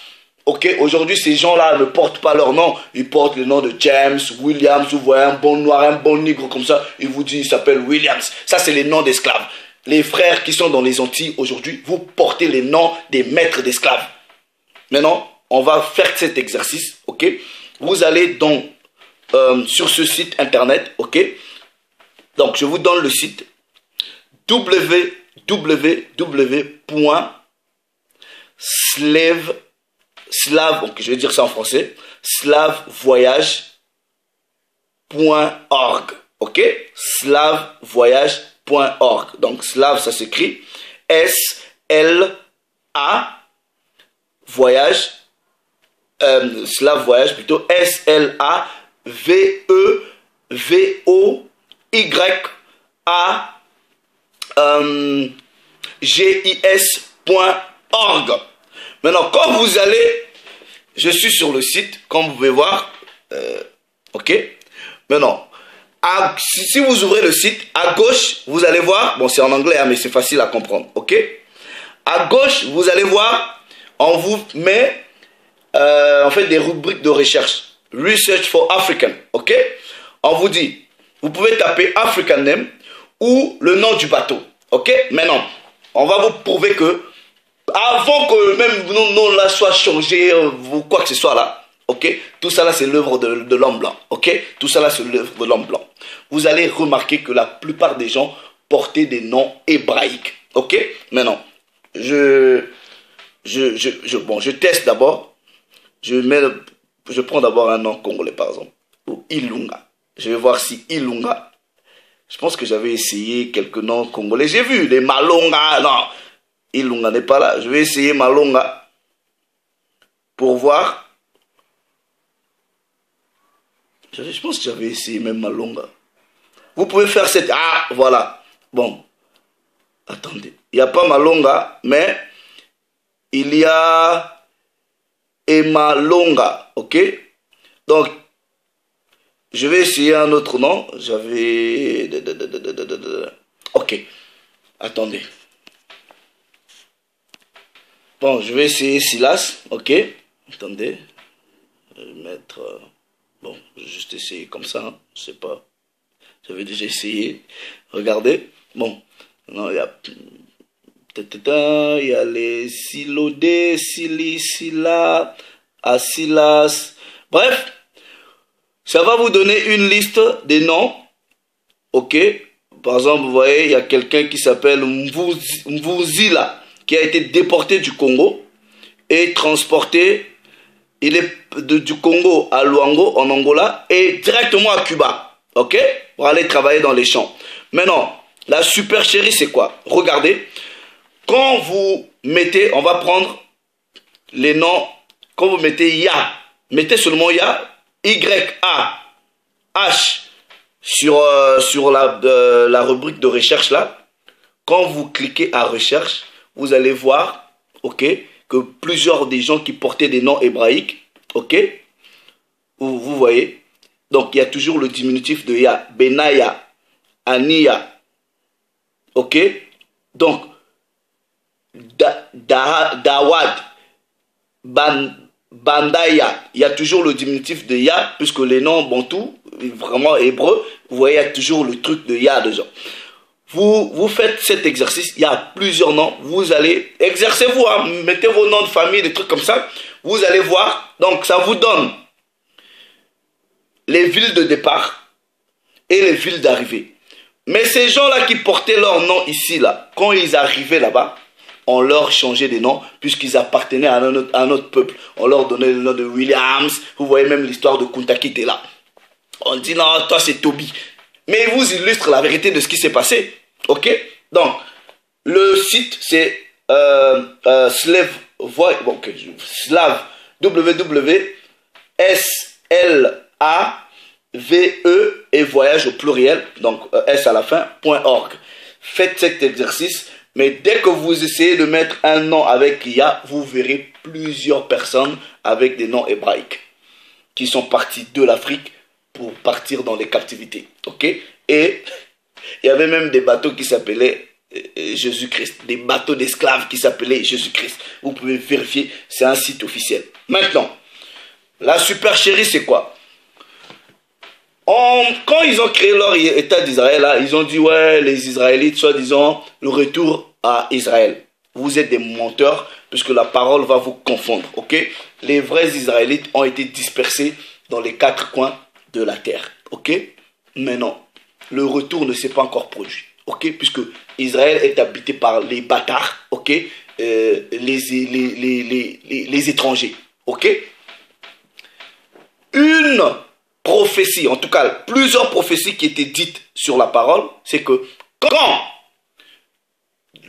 Ok, aujourd'hui, ces gens-là ne portent pas leur nom. Ils portent le nom de James, Williams. Vous voyez un bon noir, un bon nègre comme ça. Ils vous disent, il s'appelle Williams. Ça, c'est les noms d'esclaves. Les frères qui sont dans les Antilles aujourd'hui, vous portez les noms des maîtres d'esclaves. Maintenant, on va faire cet exercice, ok? Vous allez donc sur ce site internet, ok? Donc, je vous donne le site www.slave, donc je vais dire ça en français, slavevoyage.org, ok? Slavevoyage.org. Donc slave, ça s'écrit S-L-A voyage, slave voyage plutôt, S-L-A-V-E-V-O-Y-A-G-I-S.org. Maintenant, quand vous allez, je suis sur le site, comme vous pouvez voir, ok. Maintenant, si vous ouvrez le site, à gauche, vous allez voir, bon c'est en anglais, hein, mais c'est facile à comprendre, ok. À gauche, vous allez voir, on vous met en fait, des rubriques de recherche. Research for African, ok? On vous dit, vous pouvez taper African name ou le nom du bateau, ok? Maintenant, on va vous prouver que, avant que même nos noms là soient changés ou quoi que ce soit là, ok? Tout ça là, c'est l'œuvre de l'homme blanc, ok? Tout ça là, c'est l'œuvre de l'homme blanc. Vous allez remarquer que la plupart des gens portaient des noms hébraïques, ok? Maintenant, je teste d'abord. Je prends d'abord un nom congolais, par exemple. Ou Ilunga. Je vais voir si Ilunga. Je pense que j'avais essayé quelques noms congolais. J'ai vu les Malonga. Non, Ilunga n'est pas là. Je vais essayer Malonga. Pour voir. Je pense que j'avais essayé même Malonga. Vous pouvez faire cette... Ah, voilà. Bon. Attendez. Il n'y a pas Malonga, mais il y a Emalonga. Ok? Donc, je vais essayer un autre nom. J'avais... Ok. Attendez. Bon, je vais essayer Silas. Ok. Attendez. Je vais mettre... Bon, je vais juste essayer comme ça. Hein. Je sais pas. J'avais déjà essayé. Regardez. Bon. Non, il y a... Il y a les Silodé, Sili, Sila, Asilas. Bref. Ça va vous donner une liste des noms. Ok. Par exemple, vous voyez, il y a quelqu'un qui s'appelle Mvuzila, qui a été déporté du Congo et transporté. Il est du Congo à Luango, en Angola, et directement à Cuba. Ok. Pour aller travailler dans les champs. Maintenant, la supercherie, c'est quoi? Regardez. Quand vous mettez, on va prendre les noms. Quand vous mettez Ya, mettez seulement Ya. Y-A-H sur la rubrique de recherche là. Quand vous cliquez à recherche, vous allez voir, ok, que plusieurs des gens qui portaient des noms hébraïques, ok, vous voyez, donc il y a toujours le diminutif de Ya, Benaya, Ania, ok, donc Dawad, Bandaya, il y a toujours le diminutif de Ya, puisque les noms bantou, vraiment hébreux, vous voyez, il y a toujours le truc de Ya dedans. Vous faites cet exercice, il y a plusieurs noms, vous allez, exercez-vous, hein, mettez vos noms de famille, des trucs comme ça, vous allez voir, donc ça vous donne les villes de départ et les villes d'arrivée. Mais ces gens-là qui portaient leur nom ici, là, quand ils arrivaient là-bas, on leur changeait des noms puisqu'ils appartenaient à notre peuple. On leur donnait le nom de Williams. Vous voyez même l'histoire de Kunta Kinte là. On dit non, toi c'est Toby. Mais il vous illustre la vérité de ce qui s'est passé. Ok? Donc, le site c'est Slave Voyage. Bon, okay, Slave W-W-S-L-A-V-E et voyage au pluriel. Donc, S à la fin, .org. Faites cet exercice. Mais dès que vous essayez de mettre un nom avec Ya, vous verrez plusieurs personnes avec des noms hébraïques qui sont partis de l'Afrique pour partir dans les captivités. Ok? Et il y avait même des bateaux qui s'appelaient Jésus-Christ. Des bateaux d'esclaves qui s'appelaient Jésus-Christ. Vous pouvez vérifier, c'est un site officiel. Maintenant, la supercherie, c'est quoi? Quand ils ont créé leur État d'Israël, là, ils ont dit, ouais, les Israélites, soi-disant, le retour à Israël. Vous êtes des menteurs, puisque la parole va vous confondre, ok? Les vrais Israélites ont été dispersés dans les 4 coins de la terre, ok? Mais non, le retour ne s'est pas encore produit, ok? Puisque Israël est habité par les bâtards, ok? Les étrangers, ok? Une prophétie, en tout cas plusieurs prophéties qui étaient dites sur la parole, c'est que quand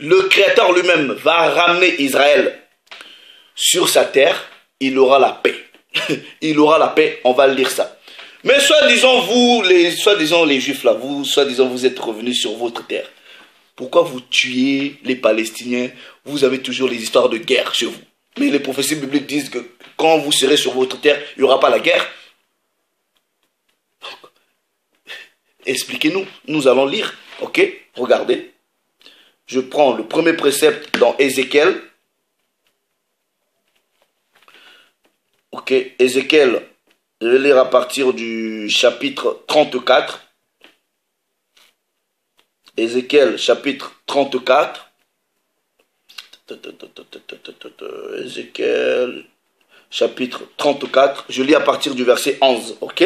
le Créateur lui-même va ramener Israël sur sa terre, il aura la paix. Il aura la paix, on va lire ça. Mais soi-disant vous, soi-disant les Juifs là, vous, soi-disant vous êtes revenus sur votre terre. Pourquoi vous tuez les Palestiniens? Vous avez toujours les histoires de guerre chez vous. Mais les prophéties bibliques disent que quand vous serez sur votre terre, il n'y aura pas la guerre. Expliquez-nous, nous allons lire, ok? Regardez, je prends le premier précepte dans Ézéchiel. Ok, Ézéchiel, je vais lire à partir du chapitre 34. Ézéchiel, chapitre 34. Ézéchiel, chapitre 34. Je lis à partir du verset 11. Ok?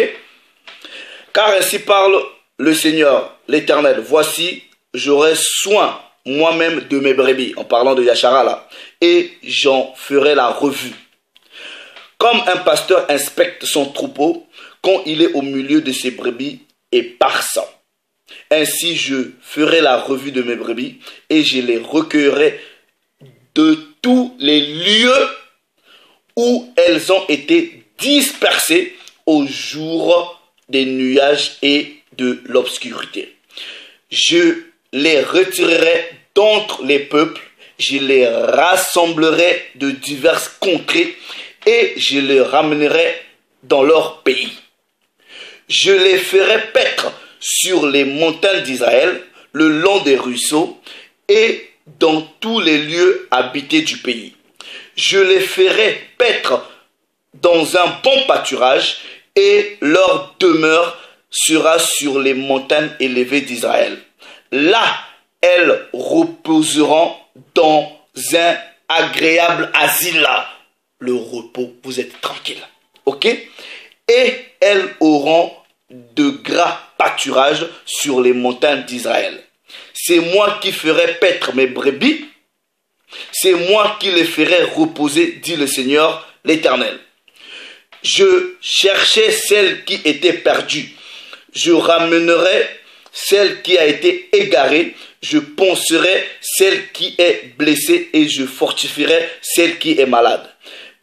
Car ainsi parle le Seigneur, l'Éternel. Voici, j'aurai soin moi-même de mes brebis, en parlant de Yachara là, et j'en ferai la revue. Comme un pasteur inspecte son troupeau quand il est au milieu de ses brebis et par ça. Ainsi je ferai la revue de mes brebis et je les recueillerai de tous les lieux où elles ont été dispersées au jour des nuages et de l'obscurité. Je les retirerai d'entre les peuples, je les rassemblerai de diverses contrées et je les ramènerai dans leur pays. Je les ferai paître sur les montagnes d'Israël, le long des ruisseaux et dans tous les lieux habités du pays. Je les ferai paître dans un bon pâturage et leur demeure sera sur les montagnes élevées d'Israël. Là, elles reposeront dans un agréable asile. Le repos, vous êtes tranquille. Ok? Et elles auront de gras pâturages sur les montagnes d'Israël. C'est moi qui ferai paître mes brebis. C'est moi qui les ferai reposer, dit le Seigneur l'Éternel. Je cherchais celle qui était perdue. Je ramènerai celle qui a été égarée. Je poncerai celle qui est blessée et je fortifierai celle qui est malade.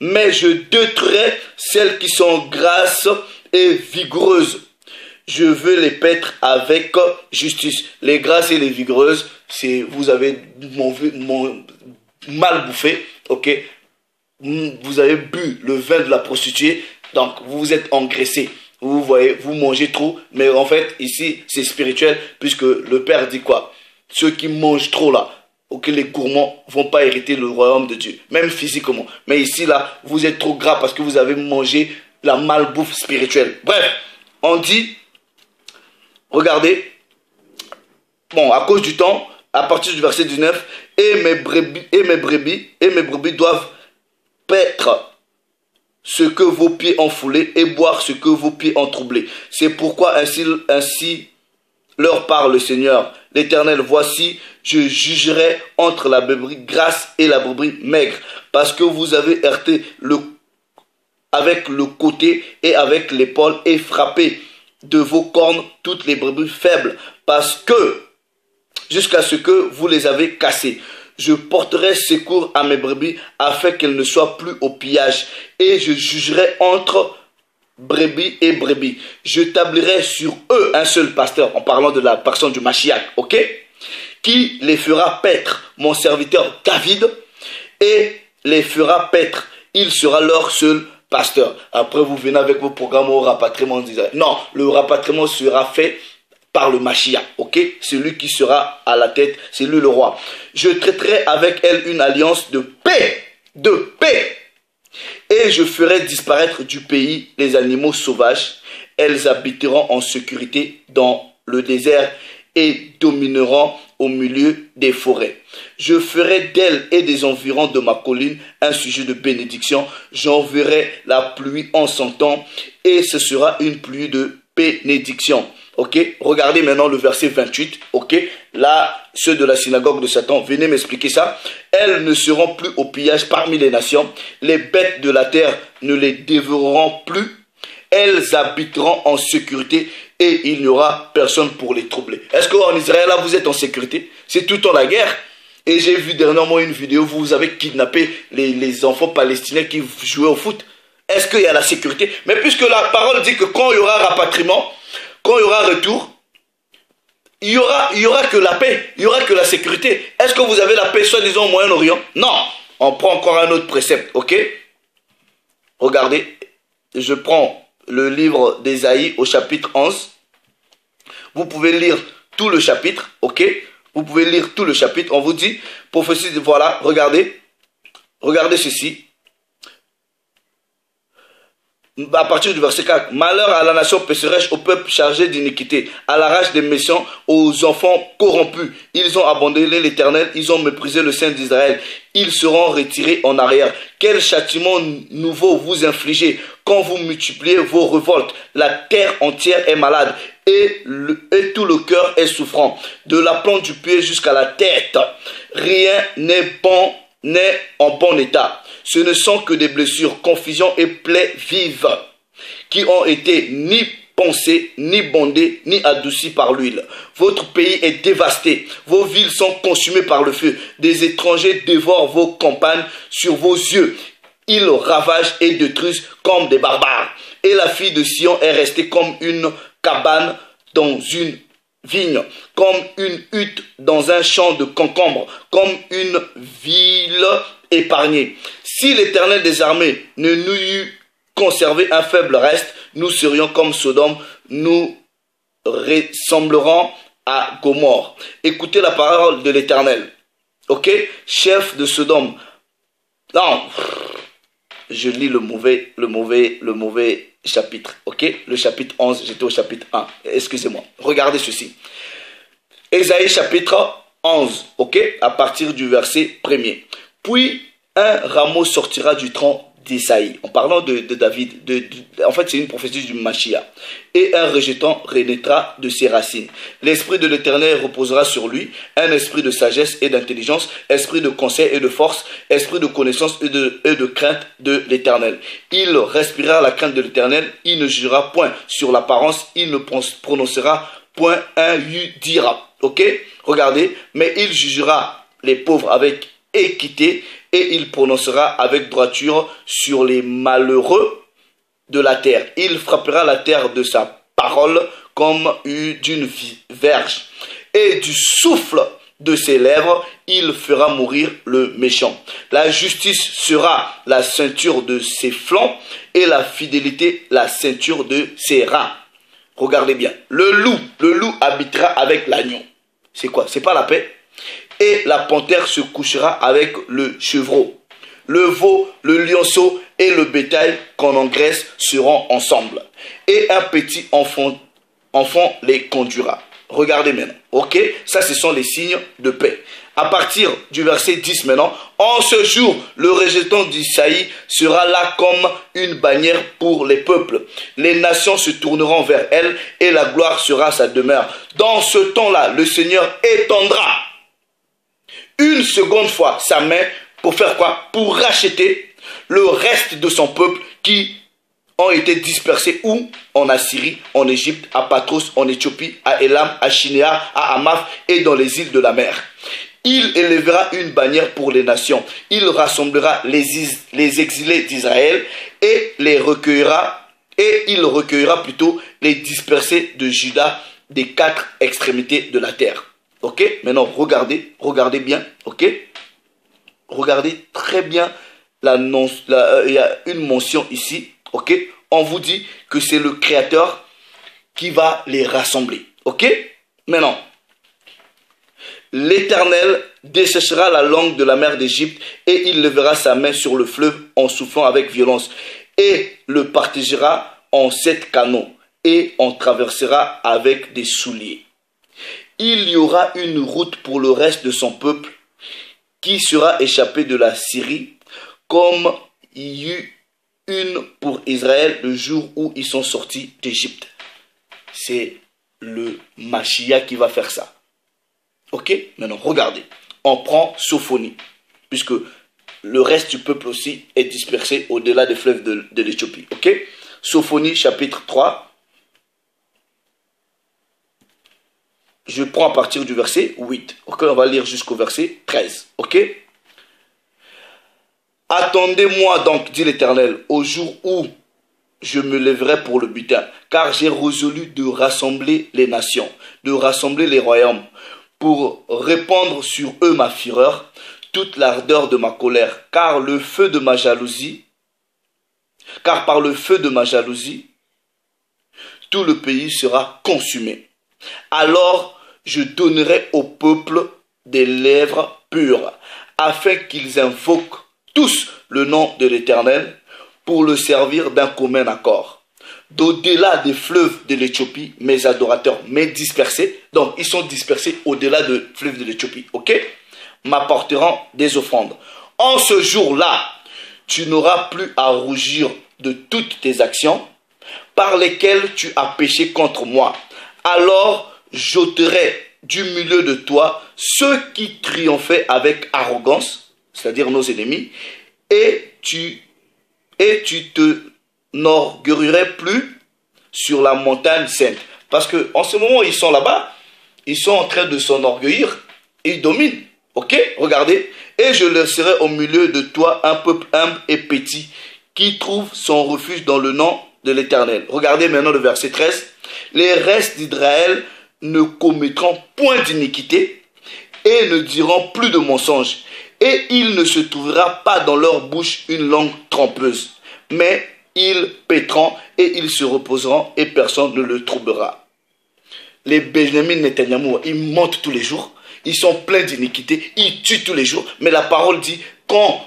Mais je détruirai celles qui sont grasses et vigoureuses. Je veux les paître avec justice. Les grasses et les vigoureuses, c'est vous avez mal bouffé, ok? Vous avez bu le vin de la prostituée, donc vous vous êtes engraissé. Vous voyez, vous mangez trop, mais en fait, ici, c'est spirituel, puisque le Père dit quoi? Ceux qui mangent trop là, ok, les gourmands vont pas hériter le royaume de Dieu, même physiquement. Mais ici, là, vous êtes trop gras parce que vous avez mangé la malbouffe spirituelle. Bref, on dit, regardez, bon, à cause du temps, à partir du verset 19, et mes brebis doivent paître ce que vos pieds ont foulé et boire ce que vos pieds ont troublé. C'est pourquoi ainsi leur parle le Seigneur, l'Éternel. Voici, je jugerai entre la brebis grasse et la brebis maigre, parce que vous avez heurté avec le côté et avec l'épaule et frappé de vos cornes toutes les brebis faibles, parce que jusqu'à ce que vous les avez cassées. Je porterai secours à mes brebis afin qu'elles ne soient plus au pillage. Et je jugerai entre brebis et brebis. J'établirai sur eux un seul pasteur, en parlant de la personne du Mashiach, ok? Qui les fera paître, mon serviteur David, et les fera paître. Il sera leur seul pasteur. Après, vous venez avec vos programmes au rapatriement d'Israël. Non, le rapatriement sera fait par le Mashiach, ok? Celui qui sera à la tête, c'est lui le roi. Je traiterai avec elle une alliance de paix, et je ferai disparaître du pays les animaux sauvages. Elles habiteront en sécurité dans le désert et domineront au milieu des forêts. Je ferai d'elles et des environs de ma colline un sujet de bénédiction. J'enverrai la pluie en son temps et ce sera une pluie de bénédiction. Ok, regardez maintenant le verset 28. Ok, là, ceux de la synagogue de Satan, venez m'expliquer ça. Elles ne seront plus au pillage parmi les nations. Les bêtes de la terre ne les dévoreront plus. Elles habiteront en sécurité et il n'y aura personne pour les troubler. Est-ce qu'en Israël, là, vous êtes en sécurité? C'est tout le temps la guerre. Et j'ai vu dernièrement une vidéo où vous avez kidnappé les enfants palestiniens qui jouaient au foot. Est-ce qu'il y a la sécurité? Mais puisque la parole dit que quand il y aura rapatriement, quand il y aura retour, il y aura que la paix, il y aura que la sécurité. Est-ce que vous avez la paix soi-disant au Moyen-Orient? Non. On prend encore un autre précepte, ok? Regardez, je prends le livre d'Ésaïe au chapitre 11. Vous pouvez lire tout le chapitre, ok? Vous pouvez lire tout le chapitre. On vous dit, prophétie, voilà, regardez. Regardez ceci. À partir du verset 4, malheur à la nation pécheresse, au peuple chargé d'iniquité, à la rage des méchants, aux enfants corrompus. Ils ont abandonné l'Éternel, ils ont méprisé le Saint d'Israël. Ils seront retirés en arrière. Quel châtiment nouveau vous infligez quand vous multipliez vos révoltes. La terre entière est malade et tout le cœur est souffrant. De la plante du pied jusqu'à la tête, rien n'est en bon état. Ce ne sont que des blessures, confusions et plaies vives qui ont été ni pensées, ni bondées, ni adoucies par l'huile. Votre pays est dévasté. Vos villes sont consumées par le feu. Des étrangers dévorent vos campagnes sur vos yeux. Ils ravagent et détruisent comme des barbares. Et la fille de Sion est restée comme une cabane dans une vigne, comme une hutte dans un champ de concombres, comme une ville épargnée. Si l'Éternel des armées ne nous eût conservé un faible reste, nous serions comme Sodome, nous ressemblerons à Gomorrhe. Écoutez la parole de l'Éternel. Ok, chef de Sodome. Non, je lis le mauvais chapitre. Ok, le chapitre 11, j'étais au chapitre 1. Excusez-moi. Regardez ceci. Ésaïe chapitre 11. Ok, à partir du verset 1er. Puis un rameau sortira du tronc d'Ésaïe. En parlant de David, en fait c'est une prophétie du Mashiach. Et un rejeton renaîtra de ses racines. L'esprit de l'Éternel reposera sur lui, un esprit de sagesse et d'intelligence, esprit de conseil et de force, esprit de connaissance et de crainte de l'Éternel. Il respirera la crainte de l'Éternel, il ne jugera point sur l'apparence, il ne prononcera point un dira. Ok, regardez, mais il jugera les pauvres avec équité et il prononcera avec droiture sur les malheureux de la terre. Il frappera la terre de sa parole comme d'une verge et du souffle de ses lèvres, il fera mourir le méchant. La justice sera la ceinture de ses flancs et la fidélité la ceinture de ses reins. Regardez bien, le loup habitera avec l'agneau. C'est quoi? C'est pas la paix? Et la panthère se couchera avec le chevreau. Le veau, le lionceau et le bétail qu'on engraisse seront ensemble. Et un petit enfant les conduira. Regardez maintenant. Ok? Ça, ce sont les signes de paix. À partir du verset 10 maintenant. En ce jour, le rejeton d'Isaïe sera là comme une bannière pour les peuples. Les nations se tourneront vers elle et la gloire sera sa demeure. Dans ce temps-là, le Seigneur étendra une seconde fois sa main pour faire quoi? Pour racheter le reste de son peuple qui ont été dispersés où? En Assyrie, en Égypte, à Patros, en Éthiopie, à Élam, à Shinéar, à Hamath et dans les îles de la mer. Il élèvera une bannière pour les nations. Il rassemblera les exilés d'Israël et il recueillera plutôt les dispersés de Juda des 4 extrémités de la terre. Ok, maintenant regardez bien, ok. Regardez très bien, il y a une mention ici, ok. On vous dit que c'est le Créateur qui va les rassembler, ok. Maintenant, l'Éternel desséchera la langue de la mer d'Égypte et il lèvera sa main sur le fleuve en soufflant avec violence et le partagera en 7 canaux et on traversera avec des souliers. Il y aura une route pour le reste de son peuple qui sera échappé de la Syrie, comme il y eut une pour Israël le jour où ils sont sortis d'Égypte. C'est le Mashiach qui va faire ça. Ok? Maintenant, regardez. On prend Sophonie, puisque le reste du peuple aussi est dispersé au-delà des fleuves de l'Éthiopie. Ok? Sophonie, chapitre 3. Je prends à partir du verset 8. Ok, on va lire jusqu'au verset 13. Ok? Attendez-moi donc, dit l'Éternel, au jour où je me lèverai pour le butin, car j'ai résolu de rassembler les nations, de rassembler les royaumes, pour répandre sur eux ma fureur, toute l'ardeur de ma colère, car par le feu de ma jalousie, tout le pays sera consumé. Alors je donnerai au peuple des lèvres pures, afin qu'ils invoquent tous le nom de l'Éternel, pour le servir d'un commun accord. D'au-delà des fleuves de l'Éthiopie, mes adorateurs, mes dispersés, donc ils sont dispersés au-delà des fleuves de l'Éthiopie, ok, m'apporteront des offrandes. En ce jour-là, tu n'auras plus à rougir de toutes tes actions par lesquelles tu as péché contre moi. Alors j'ôterai du milieu de toi ceux qui triomphaient avec arrogance, c'est-à-dire nos ennemis, et tu te n'orgueillerais plus sur la montagne sainte. Parce qu'en ce moment, ils sont là-bas, ils sont en train de s'enorgueillir, et ils dominent. Ok, regardez. Et je laisserai au milieu de toi un peuple humble et petit qui trouve son refuge dans le nom de l'Éternel. Regardez maintenant le verset 13. Les restes d'Israël ne commettront point d'iniquité et ne diront plus de mensonges. Et il ne se trouvera pas dans leur bouche une langue trompeuse. Mais ils paîtront et ils se reposeront et personne ne le troublera. Les Benjamin Netanyahou, ils mentent tous les jours. Ils sont pleins d'iniquité, ils tuent tous les jours. Mais la parole dit, quand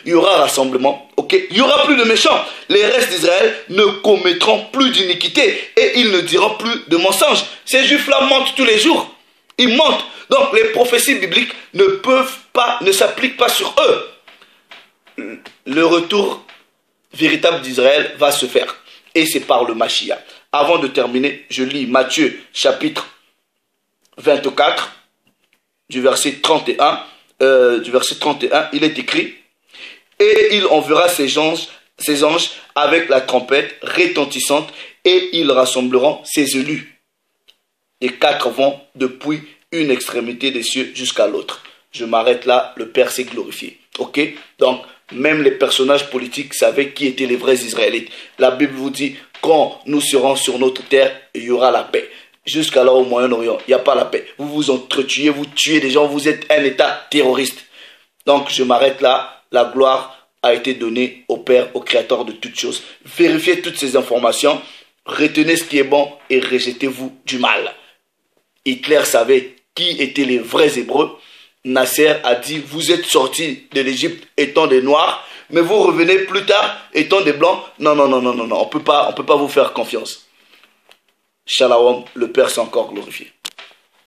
il y aura rassemblement, ok, il n'y aura plus de méchants. Les restes d'Israël ne commettront plus d'iniquité et ils ne diront plus de mensonges. Ces juifs-là mentent tous les jours. Ils mentent. Donc les prophéties bibliques ne s'appliquent pas sur eux. Le retour véritable d'Israël va se faire. Et c'est par le Mashiach. Avant de terminer, je lis Matthieu chapitre 24. Du verset 31, il est écrit, et il enverra ses anges avec la trompette retentissante, et ils rassembleront ses élus des quatre vents depuis une extrémité des cieux jusqu'à l'autre. Je m'arrête là, le Père s'est glorifié. Ok? Donc, même les personnages politiques savaient qui étaient les vrais Israélites. La Bible vous dit, quand nous serons sur notre terre, il y aura la paix. Jusqu'alors au Moyen-Orient, il n'y a pas la paix. Vous vous entretuez, vous tuez des gens, vous êtes un État terroriste. Donc je m'arrête là. La gloire a été donnée au Père, au Créateur de toutes choses. Vérifiez toutes ces informations, retenez ce qui est bon et rejetez-vous du mal. Hitler savait qui étaient les vrais Hébreux. Nasser a dit, vous êtes sortis de l'Égypte étant des Noirs, mais vous revenez plus tard étant des Blancs. Non, on peut pas vous faire confiance. Shalom, le Père s'est encore glorifié.